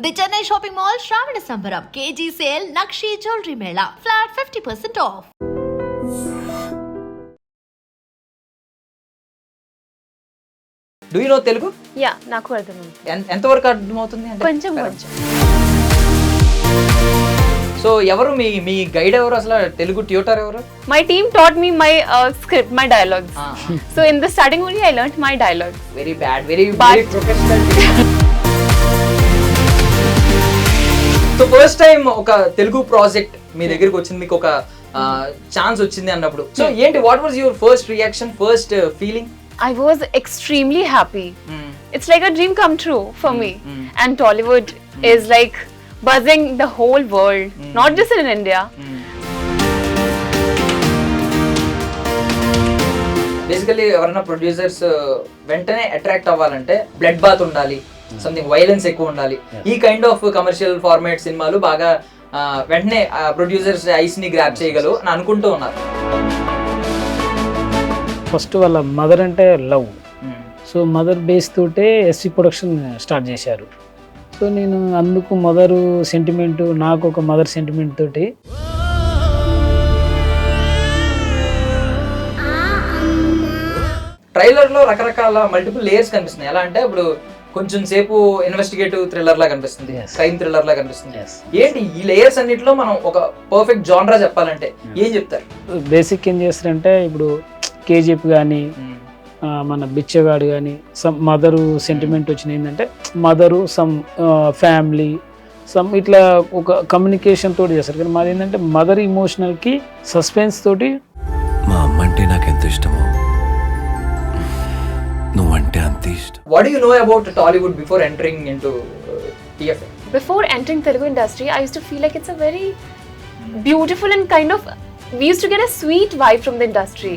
The Chennai shopping mall శ్రావణ సంబరం KG sale nakshi jewellery Mela flat 50% of. Do you know Telugu? Yeah నాకు అర్థమవుతుంది, ఎంతవరకు అర్థమవుతుంది? కొంచెం కొంచెం. సో ఎవరు మీ గైడ్ ఎవరు, అసలు తెలుగు ట్యూటర్ ఎవరు? My team taught me my script, my dialogues. So in the starting only I learnt my dialogues. Very bad, very professional. So first time ఒక తెలుగు ప్రాజెక్ట్ మీ దగ్గరికి వచ్చింది, మీకు ఒక ఛాన్స్ వచ్చింది అన్నప్పుడు, సో ఏంటి, what was your first reaction, first feeling? I was extremely happy. It's like a dream come true for me. And Tollywood is like buzzing the whole world, not just in India. Basically ఎవరైనా producers వెంటనే attract అవ్వాలంటే blood bath ఉండాలి, something violence ఎక్కువ ఉండాలి. ఈ kind of commercial format సినిమాలు బాగా వెంటనే ప్రొడ్యూసర్స్ ఐస్ ని గ్రాప్ చేయగలవు అని అనుకుంటూ ఉన్నారు. ఫస్ట్ వాళ్ళ మదర్ అంటే లవ్, సో మదర్ బేస్ తోటే ఎస్వి ప్రొడక్షన్ స్టార్ట్ చేశారు. సో నేను అందుకు మదరు సెంటిమెంట్, నాకు ఒక మదర్ సెంటిమెంట్ తోటి ట్రైలర్ లో రకరకాల మల్టిపుల్ లేయర్స్ కనిపిస్తున్నాయి. ఎలా అంటే ఇప్పుడు కొంచెం సేపు ఇన్వెస్టిగేటివ్ థ్రిల్లర్ లా కనిపిస్తుంది, క్రైమ్ థ్రిల్లర్ లా కనిపిస్తుంది. ఏంటి ఈ లేయర్స్ అన్నిటిలో మనం ఒక పర్ఫెక్ట్ జానరా చెప్పాలంటే ఏం చెప్తారు? బేసిక్ ఏం చేస్తారంటే ఇప్పుడు కేజీఎఫ్ కానీ మన బిచ్చగాడు కానీ సమ్ మదరు సెంటిమెంట్ వచ్చిన ఏంటంటే మదరు సమ్ ఫ్యామిలీ సమ్ ఇట్లా ఒక కమ్యూనికేషన్ తోటి చేస్తారు. కానీ మాది ఏంటంటే మదర్ ఇమోషనల్కి సస్పెన్స్ తోటి. మా అమ్మ అంటే నాకు ఎంత ఇష్టమో నువ్వంటే అంత ఇష్టం. What you know about Tollywood before entering into TFM? Before entering Telugu industry, I used to feel like it's a very beautiful and kind of, we used to get a sweet vibe from the industry,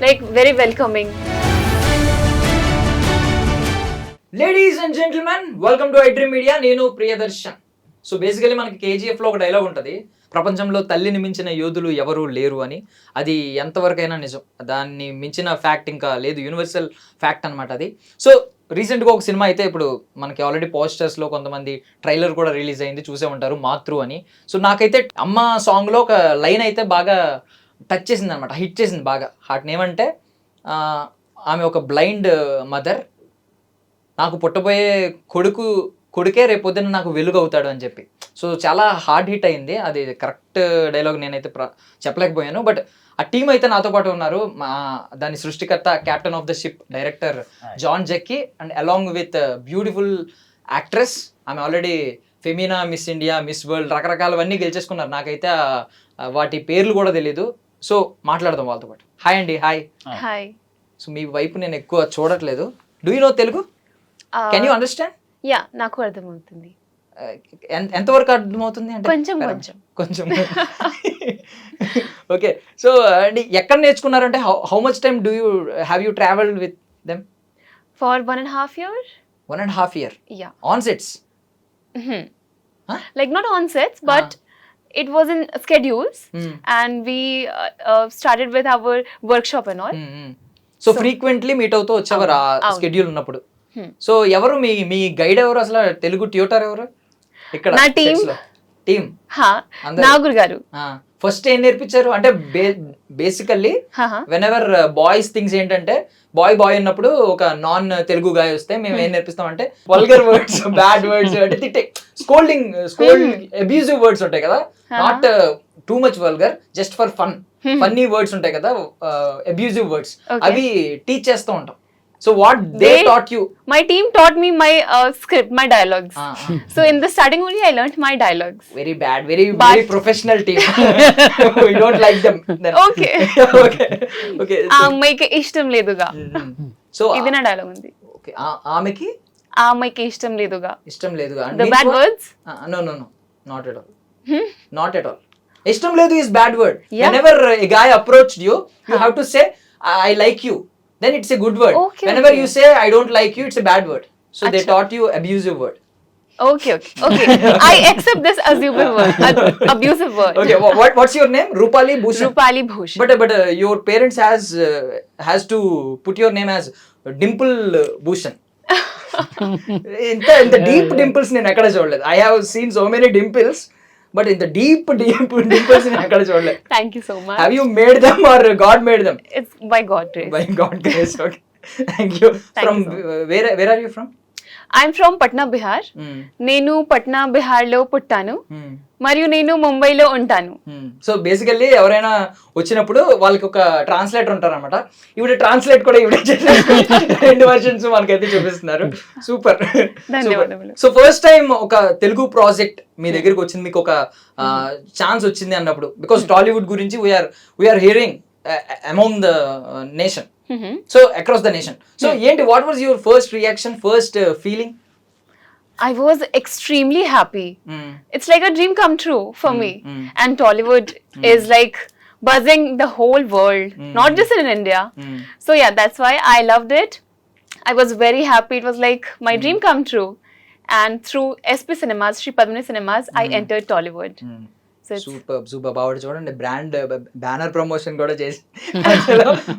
like very welcoming. Ladies and gentlemen, welcome to iDream media. నేను Priyadarshan. So basically మనకి KGF లో ఒక dialogue ఉంటుంది, ప్రపంచంలో తల్లిని మించిన యోధులు ఎవరూ లేరు అని. అది ఎంతవరకైనా నిజం, దాన్ని మించిన ఫ్యాక్ట్ ఇంకా లేదు, యూనివర్సల్ ఫ్యాక్ట్ అనమాట అది. సో రీసెంట్గా ఒక సినిమా అయితే ఇప్పుడు మనకి ఆల్రెడీ పోస్టర్స్లో కొంతమంది ట్రైలర్ కూడా రిలీజ్ అయింది, చూసే ఉంటారు, మాతృ అని. సో నాకైతే అమ్మ సాంగ్లో ఒక లైన్ అయితే బాగా టచ్ చేసింది అనమాట, హిట్ చేసింది బాగా. హార్ట్ ఏమంటే ఆమె ఒక బ్లైండ్ మదర్, నాకు పుట్టబోయే కొడుకే రేపొద్దున నాకు వెలుగు అవుతాడు అని చెప్పి. సో చాలా హార్డ్ హిట్ అయింది అది. కరెక్ట్ డైలాగ్ నేనైతే చెప్పలేకపోయాను, బట్ ఆ టీం అయితే నాతో పాటు ఉన్నారు. దాని సృష్టికర్త, captain of the ship, director Jaan Jakki, and along with beautiful actress. ఆమె already Femina, Miss India, Miss World రకరకాలవన్నీ గెలిచేసుకున్నారు. నాకైతే వాటి పేర్లు కూడా తెలీదు. సో మాట్లాడదాం వాళ్ళతో పాటు. హాయ్ అండి. హాయ్. హాయ్. సో మీ వైపు నేను ఎక్కువ చూడట్లేదు. Do you know Telugu? Can you understand? Yeah నాకు అర్థమవుతుంది, ఎంతవరకు అర్థమవుతుంది అంటే కొంచెం కొంచెం కొంచెం. ఓకే. సో అండి ఎక్కడ నేర్చుకున్నారంటే how much time do you have you travelled with them? for 1.5 years. 1.5 year? Yeah. On sets? Huh? Like not on sets, but it was in schedules, and we started with our workshop and all. So frequently meet అవుతూ వచ్చేవారు ఆ schedule ఉన్నప్పుడు. So ఎవరు మీ guide ఎవరు, అసలు Telugu tutor ఎవరు ఇక్కడ? నా టీమ్. నాగురు గారు. ఫస్ట్ ఏం నేర్పించారు అంటే basically when ever boys things ఏంటంటే బాయ్ ఉన్నప్పుడు ఒక నాన్ తెలుగు గాయ వస్తే మేము ఏం నేర్పిస్తాం అంటే వల్గర్ వర్డ్స్, బ్యాడ్ వర్డ్స్ అంటే తిట్టే స్కోల్డ్ అబ్యూజివ్ వర్డ్స్ ఉంటాయి కదా, not too much vulgar, just for funny words ఉంటాయి కదా, అబ్యూజివ్ వర్డ్స్, అవి టీచ్ చేస్తూ ఉంటాం. So what they taught you? My team taught me my script, my dialogues. So in the starting only I learnt my dialogues. Very bad, very professional team. We don't like them then. Okay. Okay. ఆమెకి ఇష్టం లేదుగా. So ఇది నా dialogue ఉంది. Okay. ఆమెకి ఇష్టం లేదుగా. ఇష్టం లేదుగా. The bad words? No. Not at all. Not at all. ఇష్టం లేదు is bad word. Yeah. Whenever a guy approached you, you have to say I like you. Then it's a good word. Okay, whenever you say I don't like you, it's a bad word. So they taught you abusive word. Okay. I accept this abusive word. Okay. What's your name? Rupali Bhushan. Rupali Bhushan. But your parents has to put your name as Dimple Bhushan. ఇంత deep dimples నేను ఎక్కడ చూడలేదు. I have seen so many dimples, but ఇంత deep dimples నేను ఎక్కడ చూడలేదు. Thank you so much. Have you made them or God made them? It's by God grace. By God grace. Okay, thank you. From where are you from? I'm from Patna, Bihar. నేను పట్నా బిహార్ లో పుట్టాను మరియు నేను ముంబైలో ఉంటాను. So basically ఎవరైనా వచ్చినప్పుడు వాళ్ళకి ఒక ట్రాన్స్లేటర్ ఉంటారన్నమాట. ఇవిడ ట్రాన్స్లేట్ కూడా ఇవిడే రెండు వర్షన్స్ మనకైతే చూపిస్తున్నారు. సూపర్. ధన్యవాదములు. సో ఫస్ట్ టైం ఒక తెలుగు ప్రాజెక్ట్ మీ దగ్గరికి వచ్చింది, మీకు ఒక ఛాన్స్ వచ్చింది అన్నప్పుడు, బికాస్ టాలీవుడ్ గురించి we're hearing among the nation, so across the nation. So ఏంటి, what was your first reaction, first feeling? I was extremely happy. It's like a dream come true for me. And Tollywood is like buzzing the whole world, not just in India. So yeah, that's why I loved it. I was very happy. It was like my dream come true. And through SP Cinemas, Sri Padmini Cinemas, I entered Tollywood. So it's super ఆవిడ చూడండి, brand banner promotion కూడా చేసి,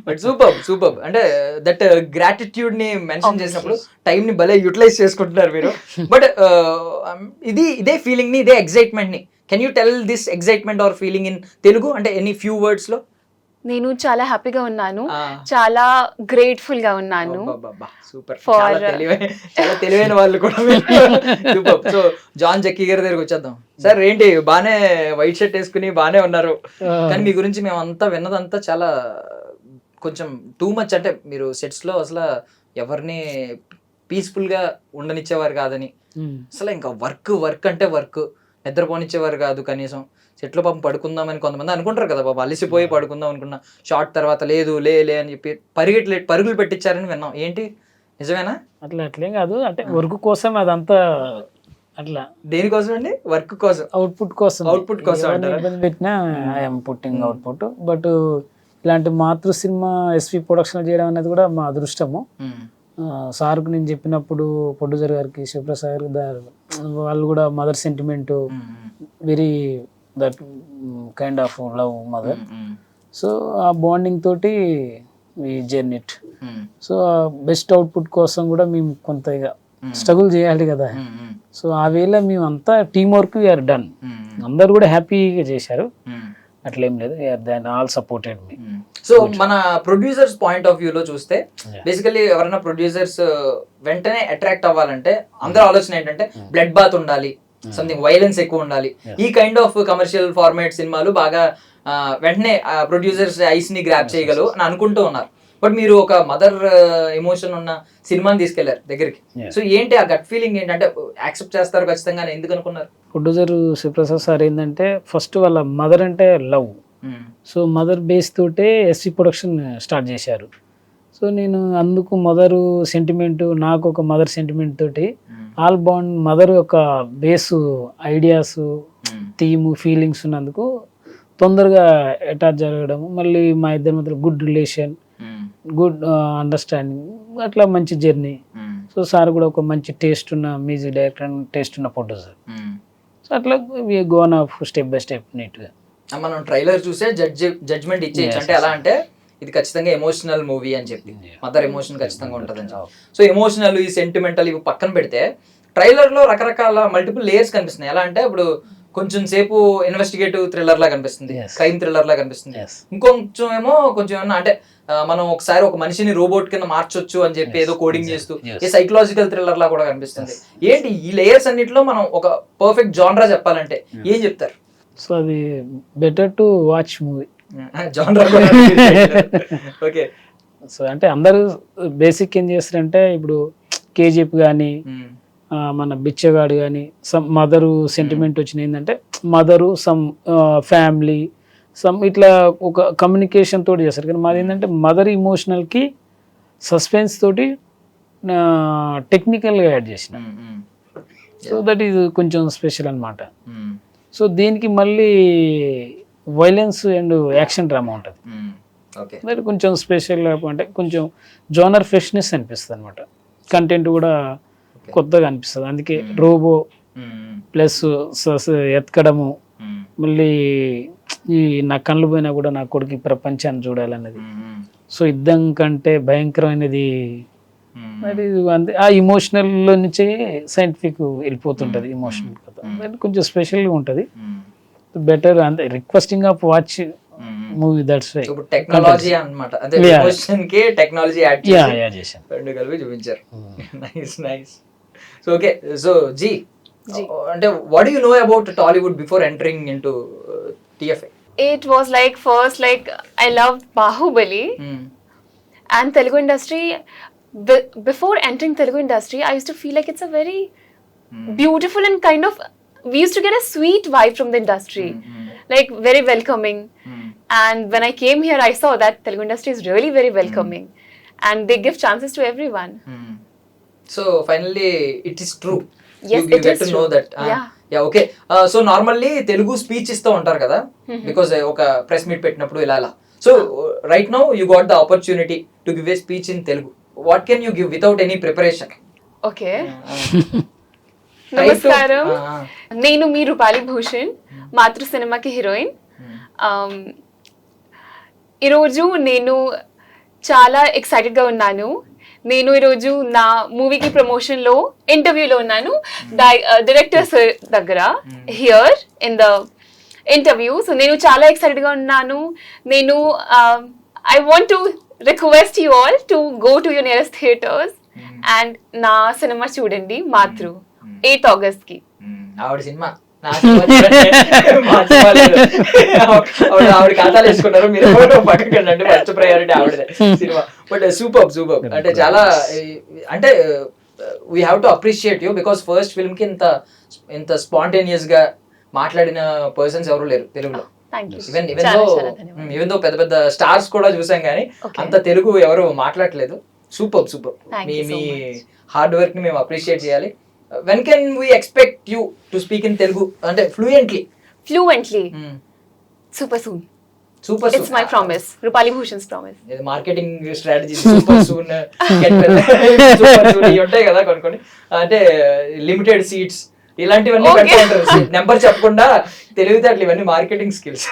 but super అంటే that gratitude ని mention చేసినప్పుడు time ని భలే utilise చేసుకుంటున్నారు మీరు. బట్ ఇదే ఫీలింగ్ ని, ఇదే ఎక్సైట్మెంట్ ని, can you tell this excitement or feeling in Telugu, అంటే ఎనీ ఫ్యూ వర్డ్స్ లో? నేను చాలా హ్యాపీగా ఉన్నాను, చాలా గ్రేట్ఫుల్ గా ఉన్నాను. సూపర్, చాలా తెలివైన వాళ్ళు కూడా. సూపర్. సో జాన్ జక్కీ గారి దగ్గరికి వచ్చేద్దాం. సార్ ఏంటి బానే వైట్ షర్ట్ వేసుకుని బానే ఉన్నారు, కానీ మీ గురించి మేము అంతా విన్నదంతా చాలా కొంచెం టూ మచ్. అంటే మీరు సెట్స్ లో అసలు ఎవరిని పీస్ఫుల్ గా ఉండనిచ్చేవారు కాదని, అసలు ఇంకా వర్క్ అంటే వర్క్, నిద్రపోనిచ్చేవారు కాదు కనీసం. చెట్లు పాపం పడుకుందామని కొంతమంది అనుకుంటారు కదా, పాపం అలిసిపోయి పడుకుందాం అనుకున్నా, షార్ట్ తర్వాత లేదు లే అని చెప్పి పరుగులు పెట్టించారని విన్నాం. ఏంటి నిజమేనా? అట్లేం కాదు, అంటే వర్క్ కోసం అదంతా. అట్లా దేనికోసం అండి? వర్క్ కోసం, అవుట్పుట్ కోసం ఇబ్బంది పెట్టినా ఐఎమ్ పుట్టింగ్ అవుట్పుట్. బట్ ఇలాంటి మాతృ సినిమా ఎస్వి ప్రొడక్షన్ చేయడం అనేది కూడా మా అదృష్టము. సార్కు నేను చెప్పినప్పుడు ప్రొడ్యూసర్ గారికి, శివప్రసాద్ గారు, వాళ్ళు కూడా mother sentiment, very that kind of love mother. So ఆ బాండింగ్ తోటి ఈ జర్నీట్. సో బెస్ట్ అవుట్పుట్ కోసం కూడా మేము కొంత ఇక స్ట్రగుల్ చేయాలి కదా. సో ఆ వేళ మేము అంతా టీమ్ వర్క్ వీఆర్ డన్. అందరు కూడా హ్యాపీగా చేశారు, అట్లేం లేదు. All supported me. సో మన ప్రొడ్యూసర్స్ పాయింట్ ఆఫ్ వ్యూ లో చూస్తే, బేసికలీ ఎవరైనా ప్రొడ్యూసర్స్ వెంటనే అట్రాక్ట్ అవ్వాలంటే అందరూ ఆలోచన ఏంటంటే బ్లడ్ బాత్ ఉండాలి, సంథింగ్ వైలెన్స్ ఎక్కువ ఉండాలి. ఈ కైండ్ ఆఫ్ కమర్షియల్ ఫార్మాట్ సినిమాలు బాగా వెంటనే ప్రొడ్యూసర్స్ ఐస్ ని గ్రాప్ చేయగలవు అని అనుకుంటూ ఉన్నారు. బట్ మీరు ఒక మదర్ ఎమోషన్ ఉన్న సినిమాని తీసుకెళ్లారు దగ్గరికి. సో ఏంటి ఆ గట్ ఫీలింగ్ ఏంటంటే యాక్సెప్ట్ చేస్తారు ఖచ్చితంగా, ఎందుకు అనుకున్నారు? ప్రొడ్యూసర్ శివప్రసాద్ సార్ ఏంటంటే ఫస్ట్ వాళ్ళ మదర్ అంటే లవ్. సో మదర్ బేస్ తోటే ఎస్వి ప్రొడక్షన్ స్టార్ట్ చేశారు. సో నేను అందుకు మదరు సెంటిమెంట్, నాకు ఒక మదర్ సెంటిమెంట్ తోటి ఆల్ బాండ్ మదర్ యొక్క బేసు ఐడియాస్, థీమ్, ఫీలింగ్స్ ఉన్నందుకు తొందరగా అటాచ్ జరగడం, మళ్ళీ మా ఇద్దరి మధ్యలో గుడ్ రిలేషన్, గుడ్ అండర్స్టాండింగ్, అట్లా మంచి జర్నీ. సో సార్ కూడా ఒక మంచి టేస్ట్ ఉన్న మ్యూజిక్ డైరెక్టర్ అండ్ టేస్ట్ ఉన్న ప్రొడ్యూసర్. సో అట్లా gone off step by step నీట్గా. మనం ట్రైలర్ చూసే జడ్జ్మెంట్ ఇచ్చేయచ్చు, అంటే ఎలా అంటే ఇది ఖచ్చితంగా ఎమోషనల్ మూవీ అని చెప్పి, మదర్ ఎమోషన్ ఖచ్చితంగా ఉంటుంది అని చెప్పి. సో ఎమోషనల్, ఈ సెంటిమెంటల్ ఇవి పక్కన పెడితే ట్రైలర్ లో రకరకాల మల్టిపుల్ లేయర్స్ కనిపిస్తున్నాయి. ఎలా అంటే ఇప్పుడు కొంచెం సేపు ఇన్వెస్టిగేటివ్ థ్రిల్లర్ లా కనిపిస్తుంది, క్రైమ్ థ్రిల్లర్ లా కనిపిస్తుంది. ఇంకొంచెం ఏమో కొంచెం ఏమన్నా అంటే మనం ఒకసారి ఒక మనిషిని రోబోట్ కింద మార్చొచ్చు అని చెప్పి ఏదో కోడింగ్ చేస్తూ ఏ సైకలాజికల్ థ్రిల్లర్ లా కూడా కనిపిస్తుంది. ఏంటి ఈ లేయర్స్ అన్నిటిలో మనం ఒక పర్ఫెక్ట్ జానరా చెప్పాలంటే ఏం చెప్తారు? సో అది బెటర్ టు వాచ్ మూవీ జానరా. ఓకే. సో అంటే అందరూ బేసిక్ ఏం చేస్తారంటే ఇప్పుడు కేజీఎఫ్ కానీ, మన బిచ్చగాడు కానీ, సమ్ మదరు సెంటిమెంట్ వచ్చిన ఏంటంటే మదరు, సమ్ ఫ్యామిలీ, సమ్ ఇట్లా ఒక కమ్యూనికేషన్ తోటి చేస్తారు. కానీ మాది ఏంటంటే మదర్ ఇమోషనల్కి సస్పెన్స్ తోటి టెక్నికల్గా యాడ్ చేసిన. సో దట్ ఈజ్ కొంచెం స్పెషల్ అనమాట. సో దీనికి మళ్ళీ వైలెన్స్ అండ్ యాక్షన్ డ్రామా ఉంటుంది. దట్ కొంచెం స్పెషల్ అంటే కొంచెం జోనర్ ఫ్రెష్నెస్ అనిపిస్తుంది అనమాట. కంటెంట్ కూడా కొత్తగా అనిపిస్తుంది. అందుకే రోబో ప్లస్ ఎత్కడము, మళ్ళీ ఈ నా కళ్ళు పోయినా కూడా నా కొడుకు ప్రపంచాన్ని చూడాలన్నది. సో యుద్ధం కంటే భయంకరమైనది అది అంతే, ఆ ఇమోషనల్ లో నుంచే సైంటిఫిక్ వెళ్ళిపోతుంటది ఇమోషనల్ కథ, అది కొంచెం స్పెషల్గా ఉంటుంది. బెటర్ అంటే requesting of watch movie, that's why. Technology అన్నమాట, అంటే Yeah. ఎమోషన్ కి టెక్నాలజీ యాడ్ చేశాను. రెండు కలిపి చూపించారు. నైస్. సో ఓకే, సో జీ అంటే what do you know about Tollywood before entering into TFI? It was like first, like I loved Bahubali and Telugu industry. Before entering Telugu industry, I used to feel like it's a very beautiful and kind of, we used to get a sweet vibe from the industry, like very welcoming. And when I came here, I saw that Telugu industry is really very welcoming, and they give chances to everyone. So finally it is true. Yes, you it get is to know true. that. Yeah. Okay. So normally Telugu speech ఇస్తూ ఉంటారు కదా, because ఒక press meet పెట్టినప్పుడు ఇలా. So right now you got the opportunity to give a speech in Telugu. What can you give without any preparation? Okay. నమస్కారం, నేను మీ రూపాలి భూషణ్, మాతృ సినిమాకి హీరోయిన్. ఈరోజు నేను చాలా ఎక్సైటెడ్గా ఉన్నాను. నేను ఈరోజు నా మూవీకి ప్రమోషన్లో ఇంటర్వ్యూలో ఉన్నాను డైరెక్టర్ సార్ దగ్గర, here in the interview. So నేను చాలా ఎక్సైటెడ్గా ఉన్నాను. నేను I want to request you all to go to your nearest theatres and నా సినిమా చూడండి, మాతృ 8th August కి. ఆవిడ సినిమా ఆవిడ ఖాతాలు వేసుకున్నారు, మీరు పక్కకండి, ఫస్ట్ ప్రయారిటీ ఆవిడదే సినిమా. బట్ సూపర్ సూపర్, అంటే చాలా, అంటే we have to appreciate you, because first film కి ఇంత స్పాంటేనియస్ గా మాట్లాడిన పర్సన్స్ ఎవరు లేరు తెలుగులో. ఈవెన్ దో పెద్ద పెద్ద స్టార్స్ కూడా చూసాం కానీ అంత తెలుగు ఎవరు మాట్లాడలేదు. సూపర్ సూపర్, మీ హార్డ్ వర్క్ ని మేము అప్రిషియేట్ చేయాలి. When can we expect you to speak in Telugu అంటే fluently? Super soon. Super soon. It's my promise. Rupali Bhushan's promise. Marketing strategy super soon, super soon ఇవి ఉంటాయి కదా కొన్ని, అంటే limited seats ఇలాంటివన్నీ పెడతా ఉంటారు. నెంబర్ చెప్పకుండా తెలివితేటలు, ఇవన్నీ మార్కెటింగ్ స్కిల్స్.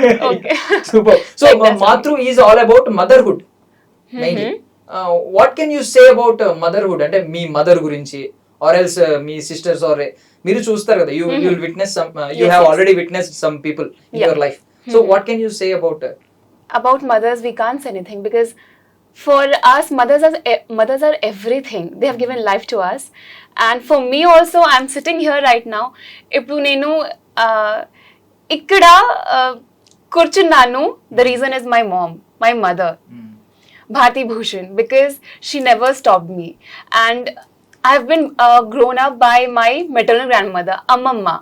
సూపర్. సో మాతృ is all about motherhood mainly. What can you say about motherhood, అంటే మీ మదర్ గురించి, or else me sisters, or మీరు చూస్తారు కదా, you will witness some, you have already witnessed some people in your life. So what can you say about mothers? We can't say anything, because for us mothers are everything. They have given life to us, and for me also, I'm sitting here right now. Ippudu nenu ikkada kurchunnanu, the reason is my mom, my mother, Bharti Bhushan, because she never stopped me, and I've been grown up by my maternal grandmother, Ammamma.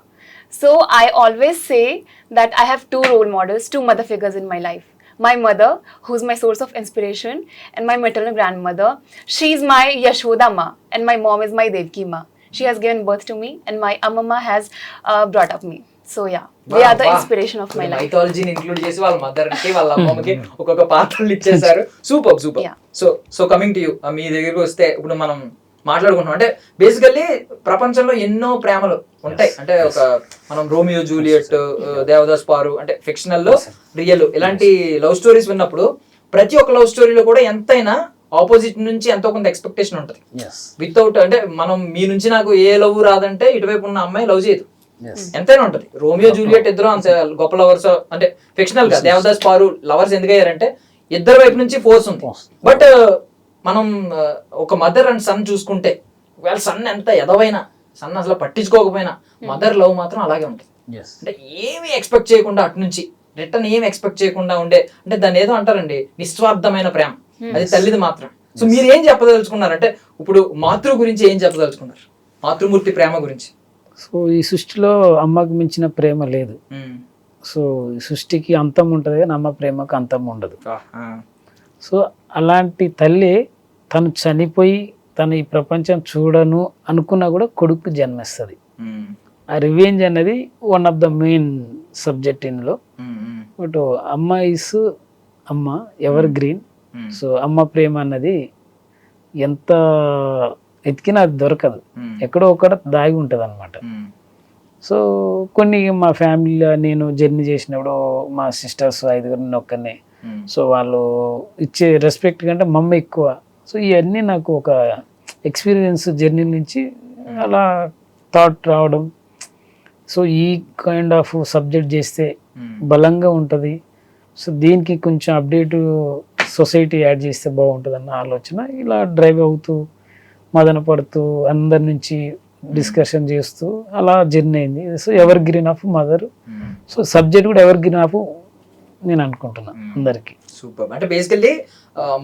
So I always say that I have two role models, two mother figures in my life. My mother, who's my source of inspiration, and my maternal grandmother. She's my Yashoda Ma, and my mom is my Devki Ma. She has given birth to me, and my Ammamma has brought up me. So yeah, they are the inspiration of my life. మైథాలజీని include చేసి వాళ్ళ mother కి వాళ్ళ అమ్మమ్మకి ఒక్కొక్క పాత్రలు ఇచ్చేసారు. Super super. So coming to you, మీ దగ్గరికి వస్తే ఇప్పుడు మనం మాట్లాడుకుంటున్నాం, అంటే బేసికల్లీ ప్రపంచంలో ఎన్నో ప్రేమలు ఉంటాయి. అంటే ఒక మనం రోమియో జూలియట్, దేవదాస్ పారు, అంటే ఫిక్షనల్ లో రియల్, ఇలాంటి లవ్ స్టోరీస్ విన్నప్పుడు ప్రతి ఒక్క లవ్ స్టోరీలో కూడా ఎంతైనా ఆపోజిట్ నుంచి ఎంతో కొంత ఎక్స్పెక్టేషన్ ఉంటుంది. వితౌట్, అంటే మనం మీ నుంచి నాకు ఏ లవ్ రాదంటే ఇటువైపు ఉన్న అమ్మాయి లవ్ చేయదు, ఎంతైనా ఉంటది. రోమియో జూలియట్ ఇద్దరు అంత గొప్ప లవర్స్, అంటే ఫిక్షనల్ గా దేవదాస్ పారు లవర్స్ ఎందుకు అయ్యారంటే ఇద్దరు వైపు నుంచి ఫోర్స్ ఉంది. బట్ మనం ఒక మదర్ అండ్ సన్ చూసుకుంటే, ఒకవేళ సన్ ఎంత ఎదవైనా, సన్ అసలు పట్టించుకోకపోయినా, మదర్ లవ్ మాత్రం అలాగే ఉంటుంది. అంటే ఏమి ఎక్స్పెక్ట్ చేయకుండా అటు నుంచి రిటర్న్ ఏమి ఎక్స్పెక్ట్ చేయకుండా ఉండే, అంటే దాన్ని ఏదో అంటారండి నిస్వార్థమైన ప్రేమ, అది తల్లిది మాత్రం. సో మీరు ఏం చెప్పదలుచుకున్నారంటే ఇప్పుడు మాతృ గురించి ఏం చెప్పదలుచుకున్నారు, మాతృమూర్తి ప్రేమ గురించి? సో ఈ సృష్టిలో అమ్మకు మించిన ప్రేమ లేదు. సో ఈ సృష్టికి అంతం ఉంటుంది కానీ అమ్మ ప్రేమకు అంతం ఉండదు. సో అలాంటి తల్లి తను చనిపోయి తను ఈ ప్రపంచం చూడను అనుకున్నా కూడా కొడుకు జన్మిస్తుంది. ఆ రివెంజ్ అనేది one of the main subject ఇందులో. బట్ అమ్మ ఇస్ అమ్మ ఎవర్ గ్రీన్. సో అమ్మ ప్రేమ అన్నది ఎంత ఎతికినా అది దొరకదు, ఎక్కడో ఒకడ దాగి ఉంటుంది అనమాట. సో కొన్ని మా ఫ్యామిలీలో నేను జర్నీ చేసినప్పుడు మా సిస్టర్స్ 5 ఒక్కనే, సో వాళ్ళు ఇచ్చే రెస్పెక్ట్ కంటే మమ్మ ఎక్కువ. సో ఇవన్నీ నాకు ఒక ఎక్స్పీరియన్స్ జర్నీ నుంచి అలా థాట్ రావడం. సో ఈ కైండ్ ఆఫ్ సబ్జెక్ట్ చేస్తే బలంగా ఉంటుంది, సో దీనికి కొంచెం అప్డేట్ సొసైటీ యాడ్ చేస్తే బాగుంటుంది అన్న ఆలోచన. ఇలా డ్రైవ్ అవుతూ మదన పడుతూ అందరి నుంచి డిస్కషన్ చేస్తూ అలా జర్నీ అయింది. So ever green of mother, so subject కూడా ఎవర్ గ్రీన్ ఆఫ్ నేను అనుకుంటున్నా అందరికి. సూపర్. అంటే బేసికల్లీ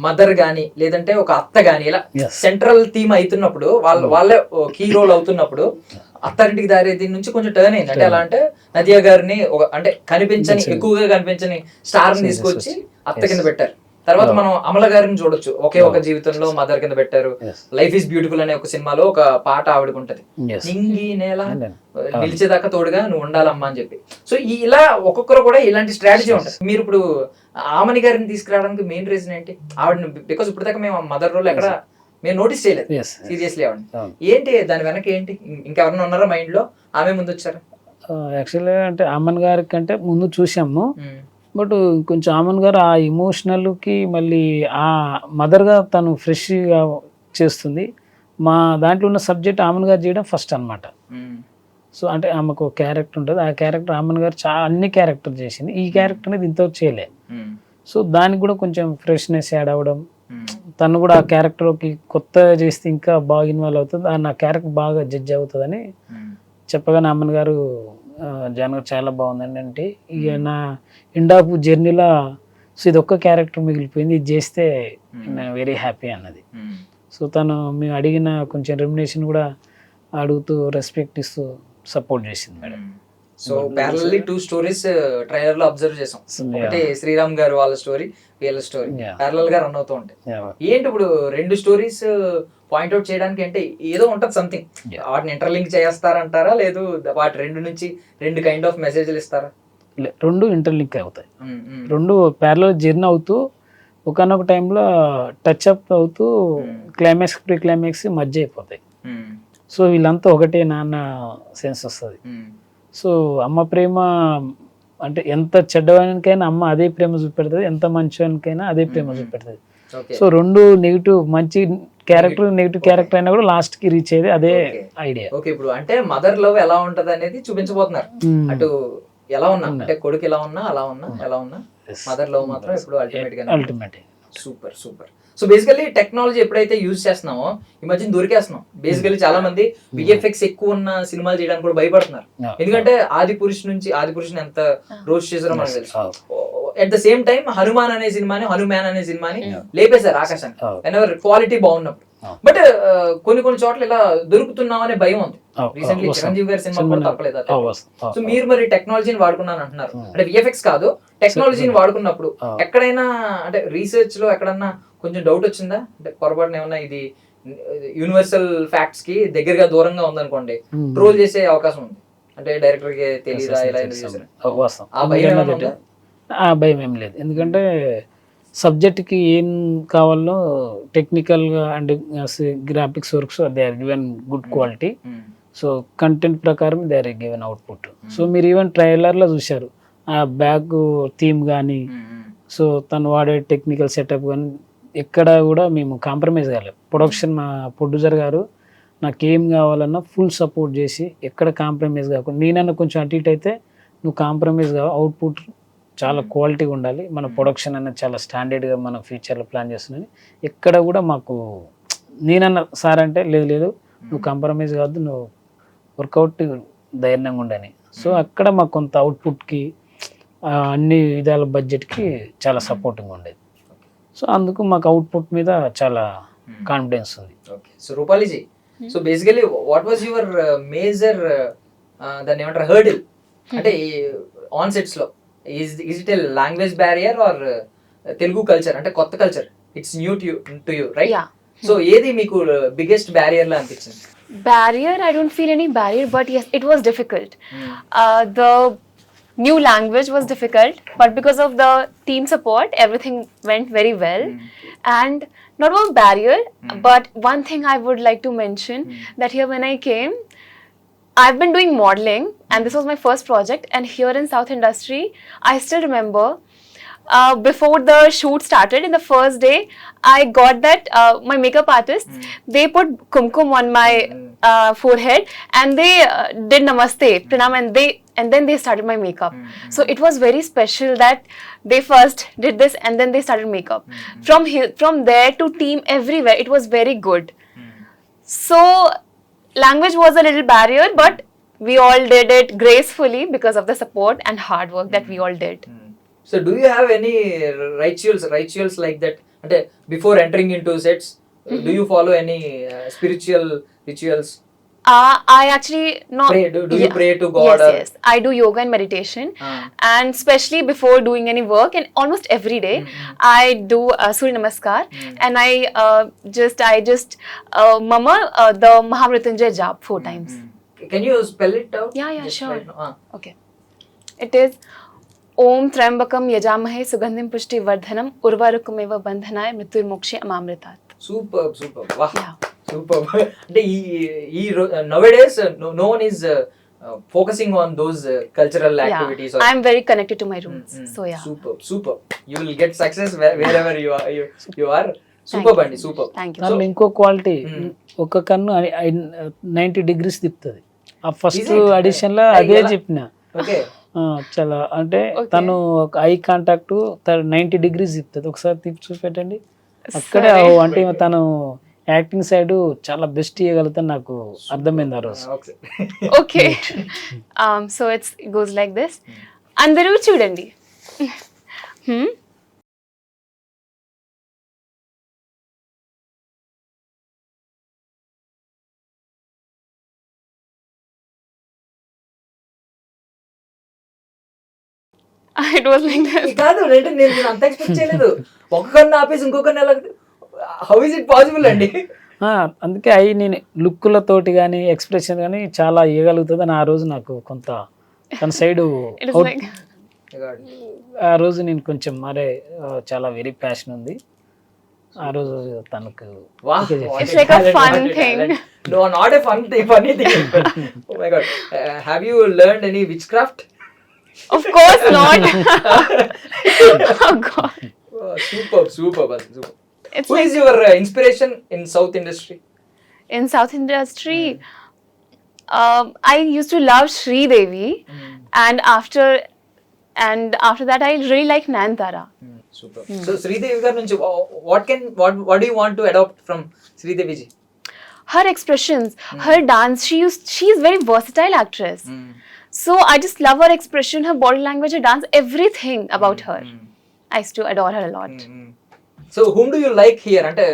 మదర్ గానీ లేదంటే ఒక అత్త గానీ ఇలా Yes. సెంట్రల్ థీమ్ అవుతున్నప్పుడు వాళ్ళే కీ రోల్ అవుతున్నప్పుడు అత్తారింటికి దారి దీని నుంచి కొంచెం టర్న్ అయింది. అంటే ఎలా అంటే నదియా గారిని అంటే కనిపించని ఎక్కువగా కనిపించని స్టార్ ని తీసుకొచ్చి అత్త కింద పెట్టారు. తర్వాత మనం అమల గారిని చూడొచ్చు, ఒకే ఒక జీవితంలో మదర్ కింద పెట్టారు. లైఫ్ ఈజ్ బ్యూటిఫుల్ అనే ఒక సినిమాలో ఒక పాట ఆవిడకు ఉంటది, Yes. నింగి నేల నిలిచేదాకా తోడుగా నువ్వు ఉండాలమ్మా అని చెప్పి. సో ఇలా ఒక్కొక్కరు కూడా ఇలాంటి స్ట్రాటజీ ఉంటుంది. మీరు ఇప్పుడు ఆమని గారిని తీసుకురావడానికి మెయిన్ రీజన్ ఏంటి? ఆవిడ బికాస్ ఇప్పుడు దాకా మేము మదర్ రోల్ ఎక్కడ మేము నోటీస్ చేయలేదు Yes. సీరియస్లీ ఆవిడ. ఏంటి దాని వెనక ఏంటి? ఇంకెవరన్నా ఉన్నారా మైండ్ లో? ఆమె ముందు వచ్చారా? యాక్చువల్గా అంటే అమన్ గారి కంటే ముందు చూసాము, బట్ కొంచెం ఆమన్ గారు ఆ ఇమోషనల్కి మళ్ళీ ఆ మదర్గా తను ఫ్రెష్గా చేస్తుంది. మా దాంట్లో ఉన్న సబ్జెక్ట్ ఆమన్ గారు చేయడం ఫస్ట్ అనమాట. సో అంటే ఆమెకు ఒక క్యారెక్టర్ ఉంటుంది, ఆ క్యారెక్టర్ ఆమన్ గారు చాలా అన్ని క్యారెక్టర్ చేసింది, ఈ క్యారెక్టర్ అనేది ఇంతవరకు చేయలే. సో దానికి కూడా కొంచెం ఫ్రెష్నెస్ యాడ్ అవ్వడం, తను కూడా ఆ క్యారెక్టర్కి కొత్తగా చేస్తే ఇంకా బాగా ఇన్వాల్వ్ అవుతుంది, నా క్యారెక్టర్ బాగా జడ్జ్ అవుతుందని చెప్పగానే అమ్మన్ గారు జానర్ చాలా బాగుందండి అంటే ఇక నా ఎండ్ ఆఫ్ జర్నీలో సో ఇది ఒక్క క్యారెక్టర్ మిగిలిపోయింది, ఇది చేస్తే నేను వెరీ హ్యాపీ అన్నది. సో తను మేము అడిగిన కొంచెం రెమ్యునేషన్ కూడా అడుగుతూ రెస్పెక్ట్ ఇస్తూ సపోర్ట్ చేసింది madam. So parallelly 2 stories trailer లో అబ్జర్వ్ చేసాం. ఒకటి శ్రీరామ్ గారు వాళ్ళ స్టోరీ, వీళ్ళ స్టోరీ ప్యారలల్ గా రన్ అవుతూ ఉంటాయి. ఏంటి ఇప్పుడు 2 స్టోరీస్ పాయింట్అవుట్ చేయడానికి అంటే ఏదో ఉంటుంది సంథింగ్, వాటిని ఇంటర్లింక్ చేస్తారంటారా లేదు వాటి 2 నుంచి 2 కైండ్ ఆఫ్ మెసేజ్లు ఇస్తారా? రెండు ఇంటర్లింక్ అవుతాయి, రెండు ప్యారలల్ జర్నీ అవుతూ ఒకనొక టైంలో టచ్ అప్ అవుతూ క్లైమాక్స్ ప్రీ క్లైమాక్స్ మధ్య అయిపోతాయి. సో వీళ్ళంతా ఒకటే నాన్న సెన్స్ వస్తుంది. సో అమ్మ ప్రేమ అంటే ఎంత చెడ్డవానికైనా అమ్మ అదే ప్రేమ చూపెడుతుంది, ఎంత మంచివానికైనా అదే ప్రేమ చూపెడుతుంది. సో రెండు నెగిటివ్, మంచి క్యారెక్టర్ నెగిటివ్ క్యారెక్టర్ అయినా కూడా లాస్ట్ కి రీచ్ అయ్యేది అదే ఐడియా. ఓకే, ఇప్పుడు అంటే మదర్ లవ్ ఎలా ఉంటది అనేది చూపించబోతున్నారు. అటు ఎలా ఉన్నా అంటే కొడుకు ఎలా ఉన్నా అలా ఉన్నా ఎలా ఉన్నా మదర్ లవ్ మాత్రం ఇప్పుడు ultimate. Super super. So basically technology ఎప్పుడైతే యూజ్ చేస్తున్నామో ఈ మధ్య దొరికేస్తున్నాం. బేసికల్లీ చాలా మంది విఎఫ్ఎక్స్ ఎక్కువ ఉన్న సినిమాలు చేయడానికి కూడా భయపడుతున్నారు. ఎందుకంటే ఆది పురుషుని ఎంత రోస్ట్ చేశారో మనకు తెలుసు. At the same time Hanuman అనే సినిమాని లేపేశారు ఆకాశానికి వెనెవర్ క్వాలిటీ బాగున్నప్పుడు. బట్ కొన్ని చోట్ల ఇలా దొరుకుతున్నాం అనే భయం ఉంది. రీసెంట్లీ చిరంజీవి గారి సినిమా కూడా తప్పలేదు. సో మీరు మరి టెక్నాలజీని వాడుకున్నాను అంటున్నారు, అంటే విఎఫ్ఎక్స్ కాదు టెక్నాలజీని వాడుకున్నప్పుడు ఎక్కడైనా అంటే రీసెర్చ్ లో ఎక్కడన్నా కొంచెం డౌట్ వచ్చిందా? అంటే పొరపాటున ఏమన్నా ఇది యూనివర్సల్ ఫ్యాక్ట్స్ కి దగ్గరగా దూరంగా ఉందనుకోండి ట్రోల్ చేసే అవకాశం ఉంది, అంటే డైరెక్టర్ కి తెలియదా ఇలా ఆ భయం ఏం లేదు. ఎందుకంటే సబ్జెక్ట్కి ఏం కావాలో టెక్నికల్గా and graphics works they are given good quality. So content ప్రకారం they are given output. So మీరు ఈవెన్ ట్రైలర్లో చూశారు ఆ బ్యాక్ థీమ్ కానీ, సో తను వాడే టెక్నికల్ సెటప్ కానీ ఎక్కడ కూడా మేము కాంప్రమైజ్ కాలేదు. ప్రొడక్షన్ మా ప్రొడ్యూసర్ గారు నాకేం కావాలన్నా ఫుల్ సపోర్ట్ చేసి ఎక్కడ కాంప్రమైజ్ కాకుండా, నేనన్నా కొంచెం అటు ఇటు అయితే నువ్వు కాంప్రమైజ్ కావాలి, అవుట్పుట్ చాలా క్వాలిటీగా ఉండాలి, మన ప్రొడక్షన్ అనేది చాలా స్టాండర్డ్గా మన ఫ్యూచర్లో ప్లాన్ చేస్తున్నాను. ఎక్కడ కూడా మాకు నేనన్న సార్ అంటే లేదు నువ్వు కాంప్రమైజ్ కావద్దు, నువ్వు వర్కౌట్ ధైర్యంగా ఉండని. సో అక్కడ మాకు కొంత అవుట్పుట్కి అన్ని విధాల బడ్జెట్కి చాలా సపోర్టింగ్ ఉండేది. సో అందుకు మాకు అవుట్పుట్ మీద చాలా కాన్ఫిడెన్స్ ఉంది. So Rupali ji, so basically what was your major దాన్ని ఏమంటారు హర్డిల్ అంటే ఆన్ సెట్స్ లో? Is it a language barrier or Telugu culture అంటే కొత్త culture, it's new to you right? So ఏది మీకు బిగ్గెస్ట్ బ్యారియర్ లా అనిపించింది? Barrier, I don't feel any barrier, but yes, it was difficult. The new language was difficult, but because of the team support, everything went very well. And not about barrier, but one thing I would like to mention that here when I came, I've been doing modeling and this was my first project, and here in South Industry, I still remember before the shoot started, in the first day, I got that my makeup artists, they put kumkum on my forehead, and they did namaste, pranam, and then they started my makeup. So it was very special that they first did this and then they started makeup. From there to team everywhere, it was very good. So language was a little barrier, but we all did it gracefully because of the support and hard work that we all did. So do you have any rituals like that? అంటే before entering into sets, do you follow any spiritual rituals? I actually not Pray, do you pray to God? Yes, yes. I do yoga and meditation, and especially before doing any work, and almost every day, I do Surya Namaskar, and I just mama the Mahamrityunjay jap 4 times. Can you spell it out? Yeah, Just sure. right now. Okay. It is Om Trambakam Yajamahe Sugandhim Pushti Vardhanam Urvarukameva Bandhanaय Mrityurmokshe Amamritat. Superb. Wow. Yeah. Superb. అంటే ఈ nowadays no one is focusing on those cultural activities. Yeah. I'm very connected to my roots. So yeah. Superb. You will get success wherever you are. Superb అండి, superb. Thank you. దాంట్లో ఇంకో quality, ఒక కన్ను 90 degrees తిప్పుతుంది. ఆ first addition లో అదే చెప్పిన. ఓకే. చాలా అంటే తను ఒక ఐ కాంటాక్ట్ 90 degrees తిప్పుతుంది. ఒకసారి తిప్పి చూపెట్టండి. అక్కడే అంటే తను యాక్టింగ్ సైడ్ చాలా బెస్ట్ ఇవ్వగలుగుతాను నాకు అర్థమైంది ఆ రోజు. Okay. So it goes like this. అందరూ చూడండి. It was like this. కాదు అంటే నేను అంత ఎక్స్పెక్ట్ చేయలేదు. ఒక కన్ను ఆపేసి ఇంకో కన్ను ఎలా, హౌ ఇస్ ఇట్ పాసిబుల్ అండి? అందుకే అవి నేను లుక్కులతోటి కానీ ఎక్స్ప్రెషన్ కానీ చాలా ఇవ్వగలుగుతుంది అని ఆ రోజు నాకు కొంత తన సైడ్ It is like ఆ రోజు నేను కొంచెం మరే చాలా వెరీ ప్యాషన్ ఉంది ఆ రోజు తనకు. It's like a fun thing. No, not a funny thing. Oh my God. Have you learned any witchcraft? Of course not. Oh God. Superb. It's Who like is your inspiration in South industry? in South industry, I used to love Sri Devi, and after that I really like Nayantara. Super. So Sridevi garu nunchi what do you want to adopt from Sridevi ji? Her expressions, her dance, she is very versatile actress. So I just love her expression, her body language, her dance, everything about her. I used to adore her a lot. So whom do you like here? Ante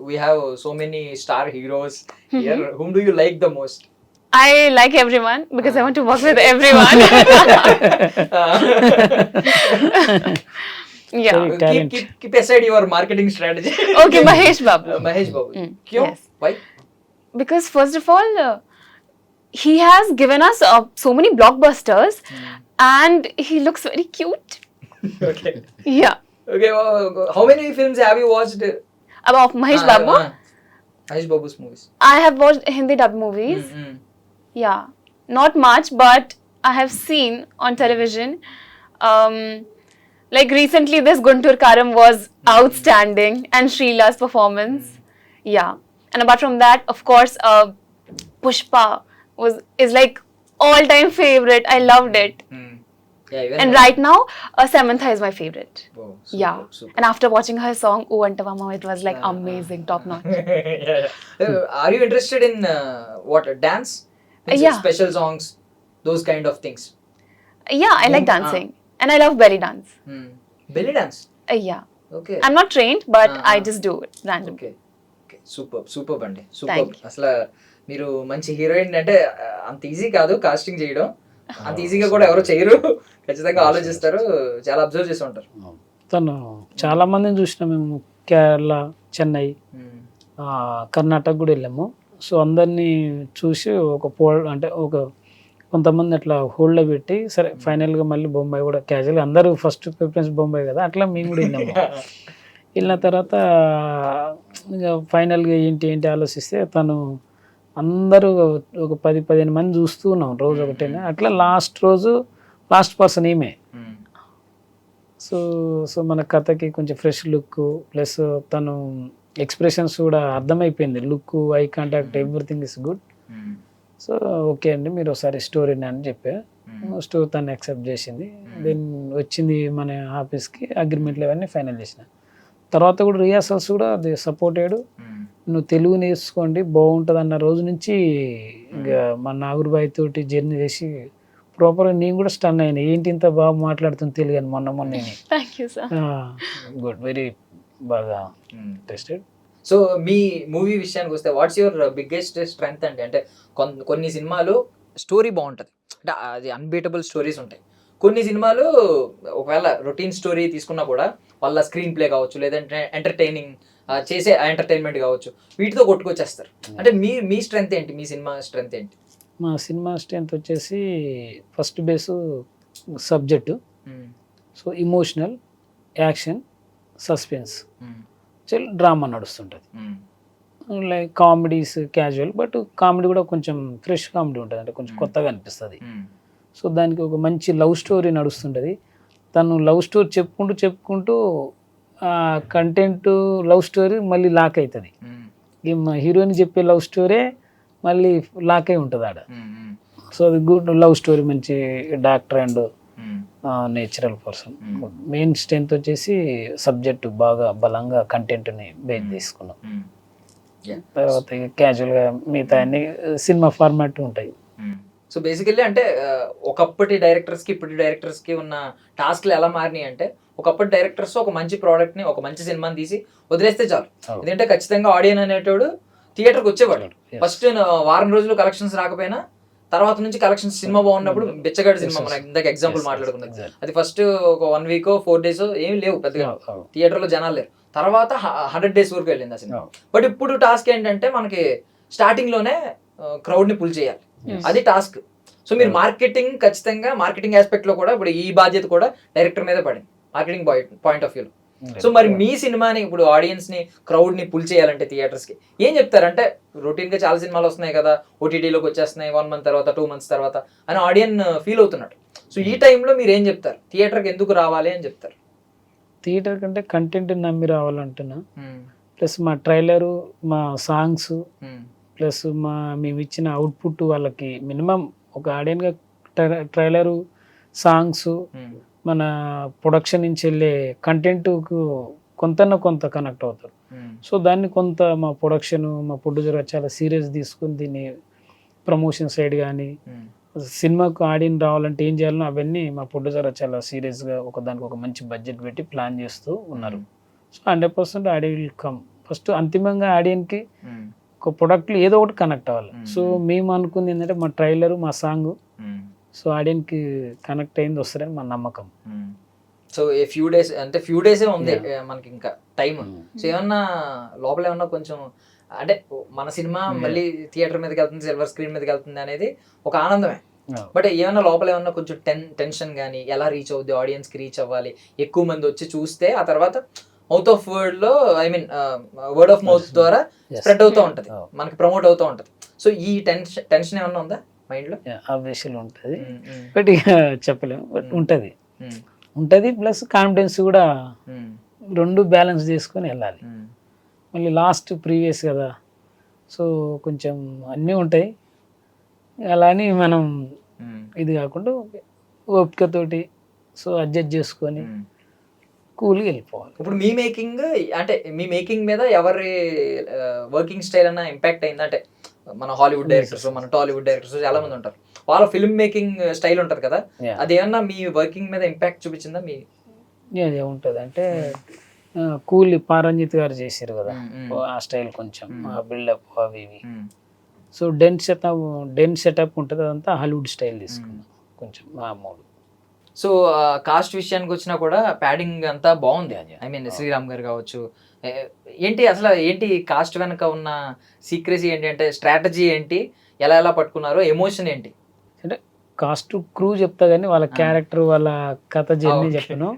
we have so many star heroes here. Whom do you like the most? I like everyone because I want to work with everyone. Yeah. Talent. Keep aside your marketing strategy. Okay, Mahesh Babu. Mahesh Babu. Kyun? Yes. Why? Because first of all, he has given us so many blockbusters, and he looks very cute. Okay. Yeah. Okay. How many films have you watched? About Mahesh Babu, Mahesh Babu's movies. I have watched Hindi dub movies. Yeah, not much, but I have seen on television. Like recently, this Guntur Karam was outstanding, and Shrila's performance. Yeah, and apart from that, of course, Pushpa is like all-time favorite. I loved it. Yeah, even And right now, Samantha is my favorite. Oh, Yeah, super. and after watching her song "O Antavama," it was like amazing, top notch. Yeah. Are you interested in what dance? Means Yeah. Special songs, those kind of things. Yeah, I like dancing, and I love belly dance. Belly dance. Yeah, Okay. I'm not trained, but I just do it randomly. Okay. Super అండి, Thank super. you. అసలు మీరు మంచి heroine అంటే అంత easy కాదు casting చేయడం. అంత ఈజీగా కూడా ఎవరు చేయరు, ఖచ్చితంగా ఆలోచిస్తారు, చాలా అబ్జర్వ్ చేసి ఉంటారు. తను చాలా మందిని చూసినాం మేము, కేరళ, చెన్నై, కర్ణాటక కూడా వెళ్ళాము. సో అందరినీ చూసి ఒక అంటే కొంతమంది అట్లా హోల్డ్లో పెట్టి సరే ఫైనల్గా మళ్ళీ బొంబాయి కూడా క్యాజువల్గా అందరూ ఫస్ట్ ప్రిఫరెన్స్ బొంబాయి కదా, అట్లా మేము కూడా వెళ్ళాము. వెళ్ళిన తర్వాత ఇక ఫైనల్గా ఏంటి ఆలోచిస్తే తను అందరూ ఒక 10-15 మంది చూస్తూ ఉన్నాం రోజు ఒకటేనా. అట్లా లాస్ట్ పర్సన్ ఈమె. సో సో మన కథకి కొంచెం ఫ్రెష్ లుక్ ప్లస్ తను ఎక్స్ప్రెషన్స్ కూడా అర్థమైపోయింది, look, eye contact, everything is good. So okay అండి మీరు ఒకసారి స్టోరీని అని చెప్పా. స్టోరీ తను యాక్సెప్ట్ చేసింది. దెన్ వచ్చింది మన ఆఫీస్కి, అగ్రిమెంట్లు అవన్నీ ఫైనల్ చేసిన తర్వాత కూడా రిహార్సల్స్ కూడా అది సపోర్టెడ్. నువ్వు తెలుగు నేర్చుకోండి బాగుంటుంది అన్న రోజు నుంచి ఇంకా మా నాగురుబాయి తోటి జర్నీ చేసి ప్రాపర్గా నేను కూడా స్టన్ అయినా, ఏంటి ఇంత బాగా మాట్లాడుతుంది తెలుగు అని మొన్న Thank you, sir. Good, very బాగా టెస్టెడ్. సో మీ మూవీ విషయానికి వస్తే వాట్స్ యువర్ బిగ్గెస్ట్ స్ట్రెంగ్త్ అండి? అంటే కొన్ని సినిమాలు స్టోరీ బాగుంటుంది, అంటే అది అన్బీటబుల్ స్టోరీస్ ఉంటాయి. కొన్ని సినిమాలు ఒకవేళ రొటీన్ స్టోరీ తీసుకున్నా కూడా వాళ్ళ స్క్రీన్ ప్లే కావచ్చు, లేదంటే ఎంటర్టైనింగ్ చేసే ఎంటర్టైన్మెంట్ కావచ్చు, వీటితో కొట్టుకొచ్చేస్తారు. అంటే మీ స్ట్రెంగ్త్ ఏంటి? మీ సినిమా స్ట్రెంగ్త్ ఏంటి? మా సినిమా స్ట్రెంగ్త్ వచ్చేసి first base subject, so emotional, action, suspense, drama నడుస్తుంటుంది. Like comedies casual, but comedy కూడా కొంచెం ఫ్రెష్ కామెడీ ఉంటుంది, అంటే కొంచెం కొత్తగా అనిపిస్తుంది. సో దానికి ఒక మంచి లవ్ స్టోరీ నడుస్తుంటుంది. తను లవ్ స్టోరీ చెప్పుకుంటూ కంటెంట్ లవ్ స్టోరీ మళ్ళీ లాక్ అవుతుంది. ఈ హీరోయిన్ చెప్పే లవ్ స్టోరీ మళ్ళీ లాక్ అయి ఉంటుంది ఆడ. సో అది గుడ్ లవ్ స్టోరీ, మంచి doctor and natural person. Main strength వచ్చేసి సబ్జెక్టు బాగా బలంగా కంటెంట్ని బేస్ తీసుకున్నాం. తర్వాత క్యాజువల్గా మిగతా అన్ని సినిమా ఫార్మాట్ ఉంటాయి. సో బేసికల్లీ అంటే ఒకప్పటి డైరెక్టర్స్కి ఇప్పటి డైరెక్టర్స్కి ఉన్న టాస్క్లు ఎలా మారినాయి అంటే, ఒకప్పటి డైరెక్టర్స్ ఒక మంచి ప్రోడక్ట్ని, ఒక మంచి సినిమాని తీసి వదిలేస్తే చాలు. ఎందుకంటే ఖచ్చితంగా ఆడియన్ అనేటోడు థియేటర్కి వచ్చేవాడు. ఫస్ట్ వారం రోజులు కలెక్షన్స్ రాకపోయినా తర్వాత నుంచి కలెక్షన్స్, సినిమా బాగున్నప్పుడు, బిచ్చగాడి సినిమా మనం ఇందాక ఎగ్జాంపుల్ మాట్లాడుకున్నాం, అది ఫస్ట్ ఒక 1 వీక్ 4 days ఏమి లేవు పెద్దగా, థియేటర్లో జనాలు లేరు. తర్వాత 100 days వరకు వెళ్ళింది ఆ సినిమా. బట్ ఇప్పుడు టాస్క్ ఏంటంటే మనకి స్టార్టింగ్లోనే క్రౌడ్ని పుల్ చేయాలి, అది టాస్క్. సో మీరు మార్కెటింగ్, ఖచ్చితంగా మార్కెటింగ్ ఆస్పెక్ట్ లో కూడా ఇప్పుడు ఈ బాధ్యత కూడా డైరెక్టర్ మీద పడింది, మార్కెటింగ్ పాయింట్ ఆఫ్ వ్యూలో. సో మరి మీ సినిమాని ఇప్పుడు ఆడియన్స్ ని, క్రౌడ్ ని పుల్ చేయాలంటే థియేటర్స్ కి ఏం చెప్తారంటే, రొటీన్ గా చాలా సినిమాలు వస్తున్నాయి కదా, ఓటీటీలోకి వచ్చేస్తున్నాయి 1 month తర్వాత 2 months తర్వాత అని ఆడియన్ ఫీల్ అవుతున్నాడు. సో ఈ టైంలో మీరు ఏం చెప్తారు? థియేటర్కి ఎందుకు రావాలి అని చెప్తారు? థియేటర్ కంటే కంటెంట్ నమ్మి రావాలంటున్నా, ప్లస్ మా ట్రైలరు, మా సాంగ్స్, ప్లస్ మేము ఇచ్చిన అవుట్పుట్ వాళ్ళకి మినిమం ఒక ఆడియన్గా ట్రైలరు, సాంగ్స్, మన ప్రొడక్షన్ నుంచి వెళ్ళే కంటెంట్కు కొంత కనెక్ట్ అవుతారు. సో దాన్ని కొంత మా ప్రొడక్షన్, మా ప్రొడ్యూసర్ చాలా సీరియస్ తీసుకుని దీన్ని ప్రమోషన్ సైడ్ కానీ, సినిమాకు ఆడియన్ రావాలంటే ఏం చేయాలనో అవన్నీ మా ప్రొడ్యూసర్ చాలా సీరియస్గా దానికి ఒక మంచి బడ్జెట్ పెట్టి ప్లాన్ చేస్తూ ఉన్నారు. So 100% audience will come. First అంతిమంగా ఆడియన్కి ఒక ప్రొడక్ట్లు ఏదో ఒకటి కనెక్ట్ అవ్వాలి. సో మేము అనుకుంది ఏంటంటే మా ట్రైలరు, మా సాంగ్ సో ఆడియన్కి కనెక్ట్ అయింది వస్తారని మా నమ్మకం. సో ఫ్యూ డేసే ఉంది మనకి ఇంకా టైం. సో ఏమన్నా లోపల ఏమన్నా కొంచెం అంటే మన సినిమా మళ్ళీ థియేటర్ మీదకి వెళ్తుంది, సిల్వర్ స్క్రీన్ మీదకి వెళ్తుంది అనేది ఒక ఆనందమే. బట్ ఏమన్నా లోపల ఏమన్నా కొంచెం టెన్షన్ కానీ, ఎలా రీచ్ అవుద్ది, ఆడియన్స్కి రీచ్ అవ్వాలి, ఎక్కువ మంది వచ్చి చూస్తే ఆ తర్వాత మౌత్ ఆఫ్ వర్డ్ లో, I mean word of mouth ద్వారా స్ప్రెడ్ అవుతూ ఉంటుంది, మనకి ప్రమోట్ అవుతూ ఉంటుంది. సో ఈ టెన్షన్ ఏమన్నా ఉందా మైండ్ లో? ఆ విషయంలో ఉంటుంది, బట్ ఇక చెప్పలేము, బట్ ఉంటుంది. ప్లస్ కాన్ఫిడెన్స్ కూడా, రెండు బ్యాలెన్స్ చేసుకొని వెళ్ళాలి. మళ్ళీ లాస్ట్ ప్రీవియస్ కదా, సో కొంచెం అన్నీ ఉంటాయి. అలా అని మనం ఇది కాకుండా ఓపికతోటి సో అడ్జస్ట్ చేసుకొని కూల్గా వెళ్ళిపోవాలి. ఇప్పుడు మీ మేకింగ్ అంటే మీ మేకింగ్ మీద ఎవరి వర్కింగ్ స్టైల్ అన్న ఇంపాక్ట్ అయిందా? అంటే మన హాలీవుడ్ డైరెక్టర్స్, మన టాలీవుడ్ డైరెక్టర్స్ చాలా మంది ఉంటారు, వాళ్ళ ఫిల్మ్ మేకింగ్ స్టైల్ ఉంటుంది కదా, అదేమన్నా మీ వర్కింగ్ మీద ఇంపాక్ట్ చూపించిందా? మీ ఉంటుంది అంటే కూలీ పారంజిత్ గారు చేశారు కదా, ఆ స్టైల్ కొంచెం బిల్డప్ అవి ఇవి. సో డెన్ సెటప్ ఉంటుంది, అదంతా హాలీవుడ్ స్టైల్ తీసుకున్నాం కొంచెం మామూలు. సో కాస్ట్ విషయానికి వచ్చినా కూడా ప్యాడింగ్ అంతా బాగుంది. ఐ మీన్ శ్రీరామ్ గారు కావచ్చు, ఏంటి కాస్ట్ వెనక ఉన్న సీక్రెసీ ఏంటి, అంటే స్ట్రాటజీ ఏంటి, ఎలా పట్టుకున్నారో, ఎమోషన్ ఏంటి? అంటే కాస్ట్ క్రూ చెప్తా కానీ వాళ్ళ క్యారెక్టర్, వాళ్ళ కథ జర్నీ చెప్పను.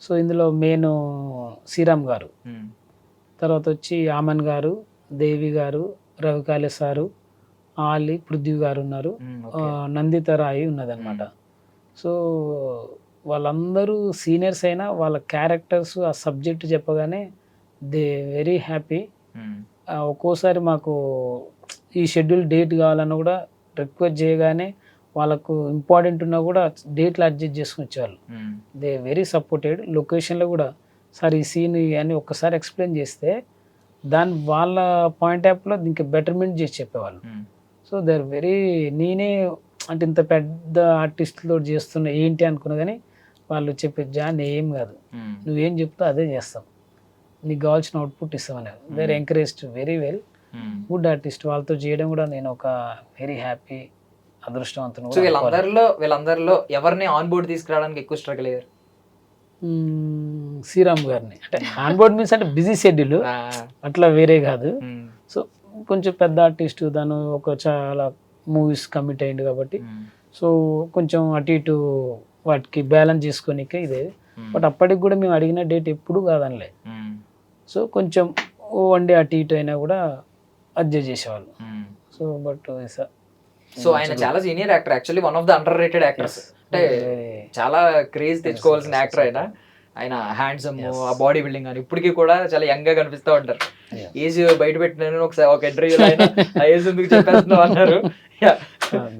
సో ఇందులో మెయిన్ శ్రీరామ్ గారు, తర్వాత వచ్చి ఆమన్ గారు, దేవి గారు, రవికాళే సారు, ఆలి, పృథ్వీ గారు ఉన్నారు, నందిత రాయి ఉన్నదన్నమాట. సో వాళ్ళందరూ సీనియర్స్ అయినా వాళ్ళ క్యారెక్టర్స్ ఆ సబ్జెక్ట్ చెప్పగానే దే వెరీ హ్యాపీ. ఒక్కోసారి మాకు ఈ షెడ్యూల్ డేట్ కావాలన్నా కూడా రిక్వెస్ట్ చేయగానే వాళ్ళకు ఇంపార్టెంట్ ఉన్నా కూడా డేట్లు అడ్జస్ట్ చేసుకుని వచ్చేవాళ్ళు. They very supported. లొకేషన్లో కూడా సార్ ఈ సీన్ అని ఒక్కసారి ఎక్స్ప్లెయిన్ చేస్తే దాని వాళ్ళ పాయింట్ ఆఫ్ లో దీనికి బెటర్మెంట్ చేసి చెప్పేవాళ్ళు. సో దే ఆర్ వెరీ, నేనే అంటే ఇంత పెద్ద ఆర్టిస్టులో చేస్తున్నా ఏంటి అనుకున్నా కానీ వాళ్ళు చెప్పే జాన్ ఏం కాదు, నువ్వేం చెప్తావు అదే చేస్తాం, నీకు కావాల్సిన అవుట్పుట్ ఇస్తామని. They are encouraged very well. Good artist. వాళ్ళతో చేయడం కూడా నేను ఒక వెరీ హ్యాపీ, అదృష్టవంతును. సో వీళ్ళందరిలో ఎవరిని ఆన్ బోర్డ్ తీసుకురావడానికి ఎక్కువ స్ట్రగుల్ అయ్యారు? శ్రీరామ్ గారిని. అంటే ఆన్ బోర్డ్ మీన్స్ అంటే బిజీ షెడ్యూల్, అట్లా వేరే కాదు. సో కొంచెం పెద్ద ఆర్టిస్ట్, తను ఒక చాలా మూవీస్ కమిట్ అయ్యింది కాబట్టి సో కొంచెం అటు ఇటు వాటికి బ్యాలెన్స్ చేసుకోనికే ఇదే. బట్ అప్పటికి కూడా మేము అడిగిన డేట్ ఎప్పుడు కాదనిలే. సో కొంచెం వన్ డే అటు ఇటు అయినా కూడా అడ్జస్ట్ చేసేవాళ్ళు. సో బట్ సో ఆయన చాలా senior actor, actually one of the under rated actors. అంటే చాలా క్రేజ్ తెచ్చుకోవాల్సిన యాక్టర్ ఆయన హ్యాండ్సమ్, ఆ బాడీ బిల్డింగ్ అని ఇప్పటికీ కూడా చాలా యంగ్ గా కనిపిస్తూ ఉంటారు. ఏజ్ బయట పెట్టిన ఒక ఇంటర్వ్యూలో ఆ ఏజ్ ఎందుకు చెప్పేస్తున్నావు అన్నారు.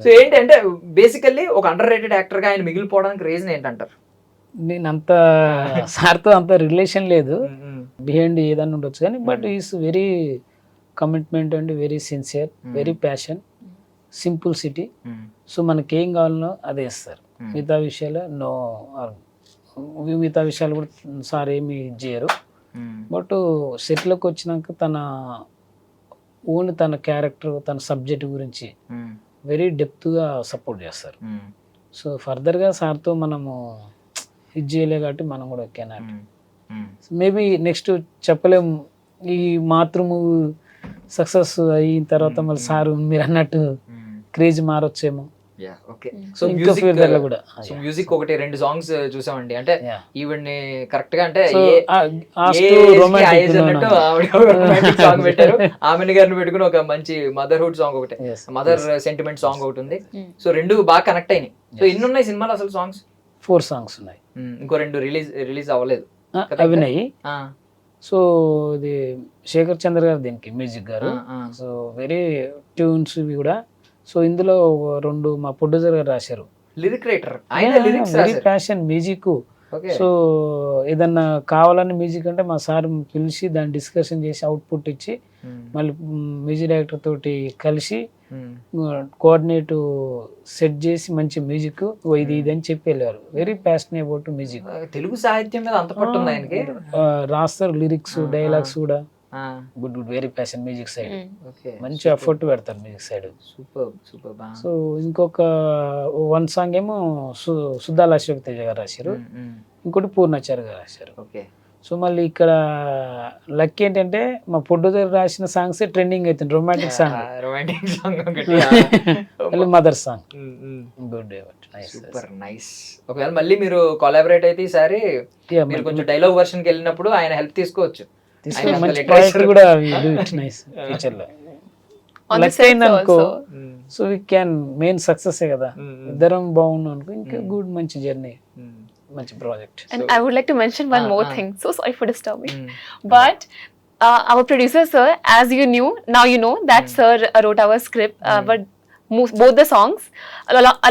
సో ఏంటి అంటే బేసికల్లీ ఒక అండర్ రేటెడ్ యాక్టర్ గా ఆయన మిగిలిపోవడానికి రీజన్ ఏంటంటారు? నేను అంత సార్తో అంత రిలేషన్ లేదు, బిహైండ్ ఏదన్నా ఉండొచ్చు కానీ but is very commitment and very sincere, very passion, simplicity. So మనకేం కావాలనో అదే ఇస్తారు. మిగతా విషయాలు మిగతా విషయాలు కూడా సార్ ఏమి చేయరు. బట్ సెట్లోకి వచ్చినాక తన ఓన్ తన క్యారెక్టర్, తన సబ్జెక్ట్ గురించి వెరీ డెప్త్గా సపోర్ట్ చేస్తారు. సో ఫర్దర్గా సార్తో మనము ఇది చేయలే కాబట్టి మనం కూడా కెనాట్ మేబీ నెక్స్ట్ చెప్పలేము. ఈ మాతృము సక్సెస్ అయిన తర్వాత మళ్ళీ సార్ మీరు అన్నట్టు క్రేజ్ మారొచ్చేమో. మ్యూజిక్ ఒకటి 2 సాంగ్స్ చూసామండి. అంటే ఈవిడ్ని కరెక్ట్ గా అంటే సాంగ్ పెట్టారు, ఆమె గారిని పెట్టుకుని ఒక మంచి మదర్హుడ్ సాంగ్ ఒకటి, మదర్ సెంటిమెంట్ సాంగ్ ఒకటి ఉంది. సో 2 బాగా కనెక్ట్ అయినాయి. సో ఎన్ని ఉన్నాయి సినిమాలో అసలు సాంగ్స్? 4 సాంగ్స్ ఉన్నాయి. ఇంకో 2 రిలీజ్ అవ్వలేదు, అవినాయి. సో ఇది శేఖర్ చంద్ర గారు దీనికి మ్యూజిక్ గారు. సో వెరీ ట్యూన్స్ ఇవి కూడా. సో ఇందులో 2 మా ప్రొడ్యూసర్ గారు రాశారు. Lyric writer, very passion music. So ఏదన్నా కావాలని మ్యూజిక్ అంటే మా సార్ పిలిచి దాన్ని డిస్కషన్ చేసి అవుట్పుట్ ఇచ్చి మళ్ళీ మ్యూజిక్ డైరెక్టర్ తోటి కలిసి కోఆర్డినేట్ సెట్ చేసి మంచి మ్యూజిక్ ఇది అని చెప్పి వెళ్ళారు. Very passionate about music. Telugu సాహిత్యం మీద అంత పట్టు ఉంది ఆయనకి. రాస్తారు లిరిక్స్, డైలాగ్స్ కూడా. Good very passion music side, మంచి ఎఫర్ట్ పెడతారు music side. Super super. So ఇంకొక 1 సాంగ్ ఏమో సుద్దాల అశోక్ తేజ గారు రాశారు, ఇంకోటి పూర్ణాచారి గారు రాశారు. సో మళ్ళీ ఇక్కడ లక్ ఏంటంటే మా ప్రొడ్యూసర్ రాసిన సాంగ్స్ ట్రెండింగ్ అవుతుంది. రొమాంటిక్ సాంగ్, మళ్ళీ mother song. Good, super nice. ఒకవేళ మళ్ళీ మీరు కొలాబరేట్ అయితే ఈసారి మీరు కొంచెం డైలాగ్ వర్షన్ కి వెళ్ళినప్పుడు ఆయన హెల్ప్ తీసుకోవచ్చు. మంచి ప్రాజెక్ట్ కూడా నైస్ ఫ్యూచర్ లో లక్ అయిందనుకో. So we can main success కదా, ఇద్దరం బాగున్నాం అనుకో ఇంకా గుడ్ మంచి జర్నీ, మంచి project. And I would like to mention one more thing. So sorry for disturbing. But our producer sir, as you knew, now you know that sir wrote our script, but both the songs.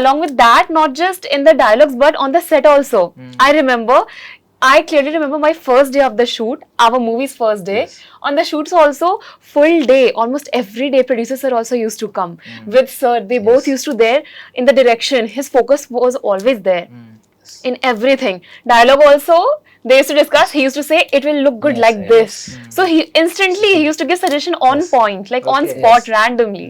Along with that, not just in the dialogues but on the set also. I clearly remember my first day of the shoot, our movie's first day. Yes. On the shoots also, full day, almost every day, producer sir also used to come with sir. They both used to there in the direction. His focus was always there in everything. Dialogue also, they used to discuss. He used to say, it will look good like this. So he instantly used to give suggestion on point, like on spot, randomly.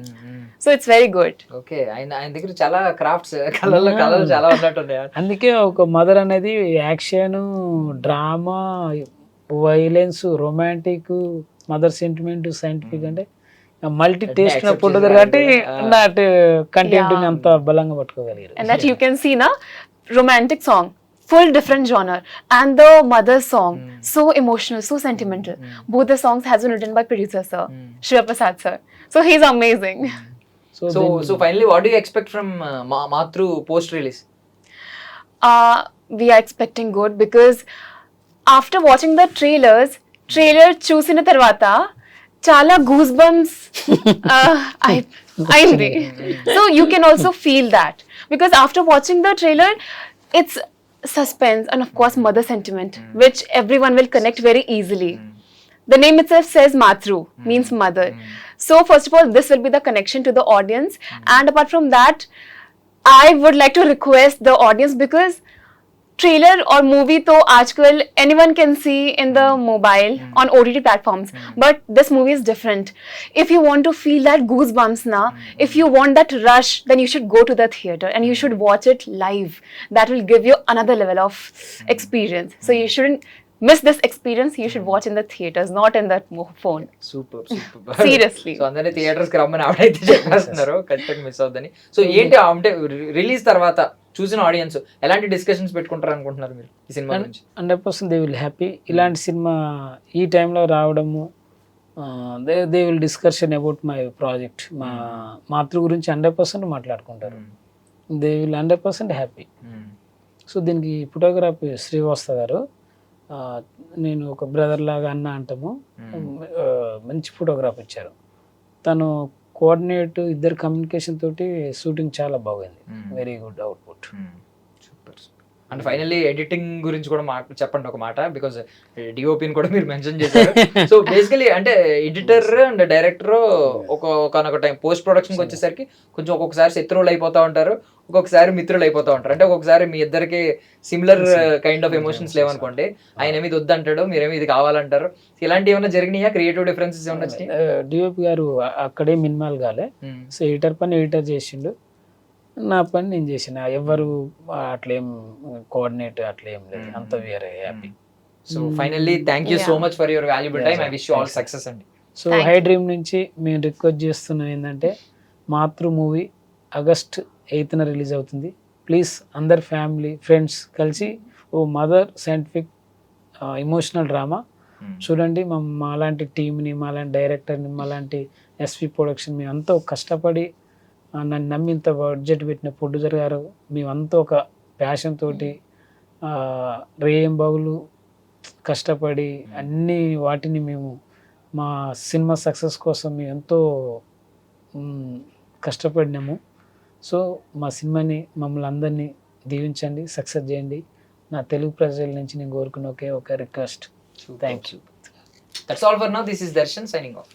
So it's very good. Okay, ఆయన దగ్గర చాలా crafts, కళలు చాలా ఉన్నట్టున్నాయి. అందుకే ఒక mother అనేది action, drama, violence, romantic, mother sentiment, scientific అంటే మల్టీ టేస్ట్ పుట్టుతారు కాబట్టి నాట్ కంటెంట్ అంత బలంగా పట్టుకోగలిగారు. And that you can see నా romantic song, full different genre, and the mother song, so emotional, so sentimental. Both the songs has been written by producer sir, Shiva Prasad sir. So he's amazing. So finally, what do you expect from Matru post release? we are expecting good because after watching the trailer చూసిన తర్వాత చాలా goose bumps అయింది. So you can also feel that because after watching the trailer it's suspense and of course mother sentiment which everyone will connect very easily. The name itself says Matru, means mother. So first of all, this will be the connection to the audience. And apart from that, I would like to request the audience, because trailer or movie to aajkal anyone can see in the mobile on OTT platforms, but this movie is different. If you want to feel that goosebumps na, if you want that rush, then you should go to the theater and you should watch it live. That will give you another level of experience. So you shouldn't miss this experience. You should watch in the theaters, not in that phone. Super Seriously. So అందరినీ theatres కి రమ్మని ఆవిడైతే చెప్పేస్తున్నారు, ఖచ్చితంగా miss అవుద్దని. So ఏంటి అంటే release తర్వాత చూసిన ఆడియన్స్ ఎలాంటి డిస్కషన్స్ పెట్టుకుంటారు అనుకుంటున్నారు మీరు ఈ సినిమా గురించి? 100% దే విల్ హ్యాపీ. ఇలాంటి సినిమా ఈ టైంలో రావడము, they will discussion about my project. మా మాతృ గురించి 100% మాట్లాడుకుంటారు. They will 100% happy. సో దీనికి ఫోటోగ్రఫీ శ్రీవాస్త గారు, నేను ఒక బ్రదర్ లాగా అన్న అంటాము, మంచి ఫోటోగ్రాఫ్ ఇచ్చారు. తను కోఆర్డినేట్, ఇద్దరు కమ్యూనికేషన్ తోటి షూటింగ్ చాలా బాగుంది. Very good output. Super. And finally editing గురించి కూడా చెప్పండి ఒక మాట, బికాస్ డిఓపిని కూడా మీరు మెన్షన్ చేశారు. సో బేసికలీ అంటే ఎడిటర్ అండ్ డైరెక్టర్ ఒకనొక టైం పోస్ట్ ప్రొడక్షన్కి వచ్చేసరికి కొంచెం ఒక్కొక్కసారి శత్రువులు అయిపోతూ ఉంటారు, ఒక్కొక్కసారి మిత్రులు అయిపోతూ ఉంటారు. అంటే ఒక్కొక్కసారి మీ ఇద్దరికి సిమిలర్ కైండ్ ఆఫ్ ఎమోషన్స్ లేవనుకోండి, ఆయన ఏమి ఇది వద్దంటాడు, మీరేమి ఇది కావాలంటారు. ఇలాంటి ఏమైనా జరిగినాయా? క్రియేటివ్ డిఫరెన్సెస్ ఏమైనా వచ్చినాయి? డిఓపి గారు అక్కడే మినిమాల్ కాలే. సో ఎడిటర్ పని ఎడిటర్ చేసిండు, నా పని నేను చేసిన. ఎవరు అట్లేం కోఆర్డినేట్ అట్లేం లేదు, అంత వేరే happy. So finally thank you so much for your valuable time. I wish you all success అండి. సో హై డ్రీమ్ నుంచి మేము రిక్వెస్ట్ చేస్తున్నాం ఏంటంటే, మాతృ మూవీ August 8th రిలీజ్ అవుతుంది. ప్లీజ్ అందరు ఫ్యామిలీ ఫ్రెండ్స్ కలిసి ఓ మదర్ సైంటిఫిక్ ఇమోషనల్ డ్రామా చూడండి. మాలాంటి టీంని, మాలాంటి డైరెక్టర్ని, మాలాంటి ఎస్పీ ప్రొడక్షన్ మేమంతా కష్టపడి, నన్ను నమ్మి ఇంత బడ్జెట్ పెట్టిన ప్రొడ్యూసర్ గారు, మేమంతా ఒక ప్యాషన్ తోటి రేయింబగులు కష్టపడి అన్ని వాటిని మేము మా సినిమా సక్సెస్ కోసం మేము ఎంతో కష్టపడినాము. సో మా సినిమాని, మమ్మల్ని అందరినీ దీవించండి, సక్సెస్ చేయండి. నా తెలుగు ప్రజల నుంచి నేను కోరుకున్న ఒక request. Thank you. That's all for now. This is Darshan signing off.